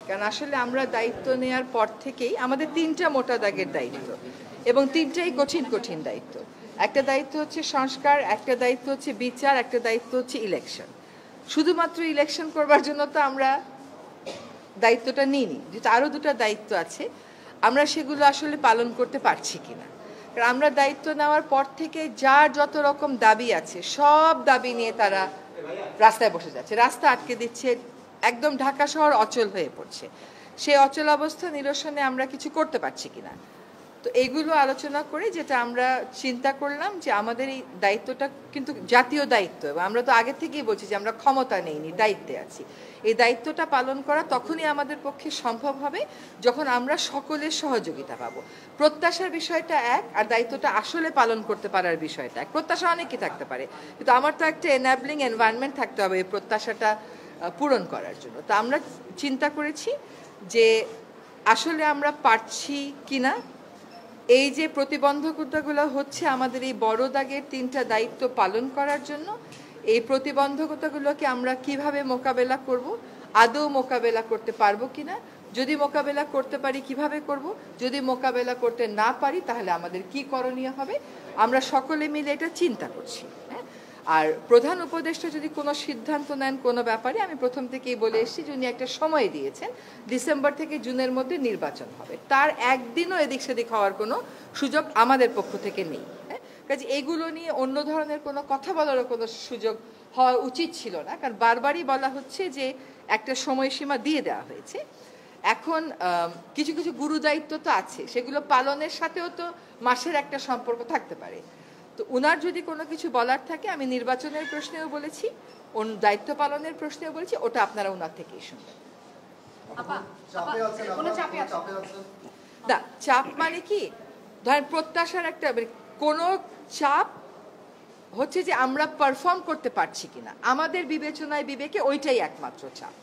কারণ আসলে আমরা দায়িত্ব নেওয়ার পর থেকেই আমাদের 3টা মোটা দাগের দায়িত্ব এবং 3টাই কঠিন কঠিন দায়িত্ব। একটা দায়িত্ব হচ্ছে সংস্কার, একটা দায়িত্ব হচ্ছে বিচার, একটা দায়িত্ব হচ্ছে ইলেকশন। শুধুমাত্র ইলেকশন করবার জন্য তো আমরা দায়িত্বটা নিইনি, যেটা আরও 2টা দায়িত্ব আছে, আমরা সেগুলো আসলে পালন করতে পারছি কিনা। কারণ আমরা দায়িত্ব নেওয়ার পর থেকে যার যত রকম দাবি আছে সব দাবি নিয়ে তারা রাস্তায় বসে যাচ্ছে, রাস্তা আটকে দিচ্ছে, একদম ঢাকা শহর অচল হয়ে পড়ছে। সেই অচল অবস্থা নিরসনে আমরা কিছু করতে পারছি কিনা। তো এইগুলো আলোচনা করে যেটা আমরা চিন্তা করলাম যে আমাদের এই দায়িত্বটা কিন্তু জাতীয় দায়িত্ব, এবং আমরা তো আগে থেকেই বলছি যে আমরা ক্ষমতা নেইনি, দায়িত্বে আছি। এই দায়িত্বটা পালন করা তখনই আমাদের পক্ষে সম্ভব হবে যখন আমরা সকলের সহযোগিতা পাবো। প্রত্যাশার বিষয়টা এক, আর দায়িত্বটা আসলে পালন করতে পারার বিষয়টা এক। প্রত্যাশা অনেকই থাকতে পারে, কিন্তু আমার তো একটা এনাবলিং এনভায়রনমেন্ট থাকতে হবে এই প্রত্যাশাটা পূরণ করার জন্য। তো আমরা চিন্তা করেছি যে আসলে আমরা পারছি কিনা, এই যে প্রতিবন্ধকতাগুলো হচ্ছে আমাদের এই বড় দাগের 3টা দায়িত্ব পালন করার জন্য, এই প্রতিবন্ধকতাগুলোকে আমরা কিভাবে মোকাবেলা করব, আদৌ মোকাবেলা করতে পারবো কিনা, যদি মোকাবেলা করতে পারি কিভাবে করব, যদি মোকাবেলা করতে না পারি তাহলে আমাদের কি করণীয় হবে, আমরা সকলে মিলে এটা চিন্তা করছি। আর প্রধান উপদেষ্টা যদি কোনো সিদ্ধান্ত নেন কোনো ব্যাপারে, আমি প্রথম থেকেই বলে এসেছি যে উনি একটা সময় দিয়েছেন, ডিসেম্বর থেকে জুনের মধ্যে নির্বাচন হবে, তার একদিনও এদিক সেদিক হওয়ার কোনো সুযোগ আমাদের পক্ষ থেকে নেই। কাজে এইগুলো নিয়ে অন্য ধরনের কোনো কথা বলারও কোনো সুযোগ হওয়া উচিত ছিল না, কারণ বারবারই বলা হচ্ছে যে একটা সময়সীমা দিয়ে দেওয়া হয়েছে। এখন কিছু কিছু গুরু দায়িত্ব তো আছে, সেগুলো পালনের সাথেও তো মাসের একটা সম্পর্ক থাকতে পারে। তো উনার যদি কোনো কিছু বলার থাকে, আমি নির্বাচনের প্রশ্নেও বলেছি, দায়িত্ব পালনের প্রশ্নেও বলেছি, ওটা আপনারা ওনার থেকেই শুনবেন। না, চাপ মানে কি, ধরেন প্রত্যাশার একটা কোনো চাপ হচ্ছে যে আমরা পারফর্ম করতে পারছি কিনা, আমাদের বিবেচনায় বিবেকে ওইটাই একমাত্র চাপ।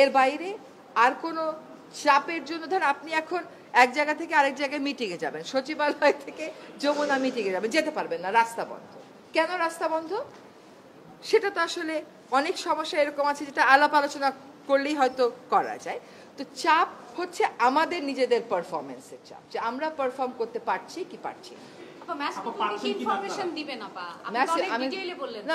এর বাইরে আর কোনো চাপের জন্য, ধরেন আপনি এখন এক জায়গা থেকে আরেক জায়গায় মিটিংয়ে যাবেন, সচিবালয় থেকে যমুনা মিটিংয়ে যাবেন, যেতে পারবেন না, রাস্তা বন্ধ। কেন রাস্তা বন্ধ? সেটা তো আসলে অনেক সমস্যা এরকম আছে যেটা আলাপ আলোচনা করলেই হয়তো করা যায়। তো চাপ হচ্ছে আমাদের নিজেদের পারফরমেন্সের চাপ, যে আমরা পারফর্ম করতে পারছি কি পারছি না।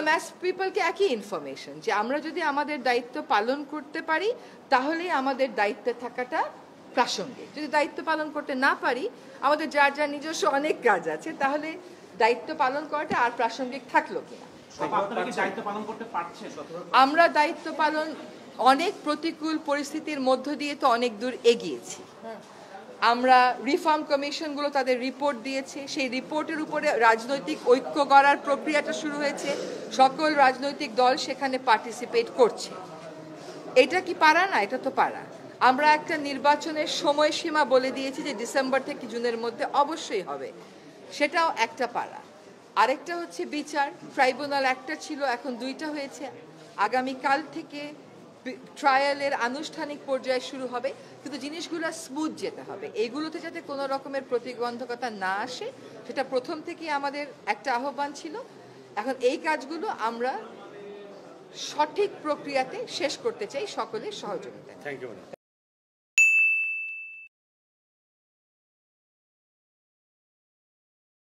ম্যাস পিপলকে একই ইনফরমেশন, যে আমরা যদি আমাদের দায়িত্ব পালন করতে পারি তাহলে আমাদের দায়িত্বে থাকাটা প্রাসঙ্গিক। যদি দায়িত্ব পালন করতে না পারি, আমাদের যার যার নিজস্ব অনেক কাজ আছে, তাহলে দায়িত্ব পালন করাটা আর প্রাসঙ্গিক থাকলো কিনা। আমরা দায়িত্ব পালন অনেক প্রতিকূল পরিস্থিতির মধ্য দিয়ে তো অনেক দূর এগিয়েছি। আমরা রিফর্ম কমিশনগুলো তাদের রিপোর্ট দিয়েছে, সেই রিপোর্টের উপরে রাজনৈতিক ঐক্য গড়ার প্রক্রিয়াটা শুরু হয়েছে, সকল রাজনৈতিক দল সেখানে পার্টিসিপেট করছে। এটা কি পারা না? এটা তো পারা। আমরা একটা নির্বাচনের সময়সীমা বলে দিয়েছি যে ডিসেম্বর থেকে জুনের মধ্যে অবশ্যই হবে, সেটাও একটা পারা। আরেকটা হচ্ছে বিচার, ট্রাইব্যুনাল একটা ছিল, এখন 2টা হয়েছে, আগামীকাল থেকে ট্রায়ালের আনুষ্ঠানিক পর্যায়ে শুরু হবে, কিন্তু জিনিসগুলো স্মুথ যেতে হবে, এইগুলোতে যাতে কোনো রকমের প্রতিবন্ধকতা না আসে, সেটা প্রথম থেকেই আমাদের একটা আহ্বান ছিল। এখন এই কাজগুলো আমরা সঠিক প্রক্রিয়াতে শেষ করতে চাই সকলের সহযোগিতায়।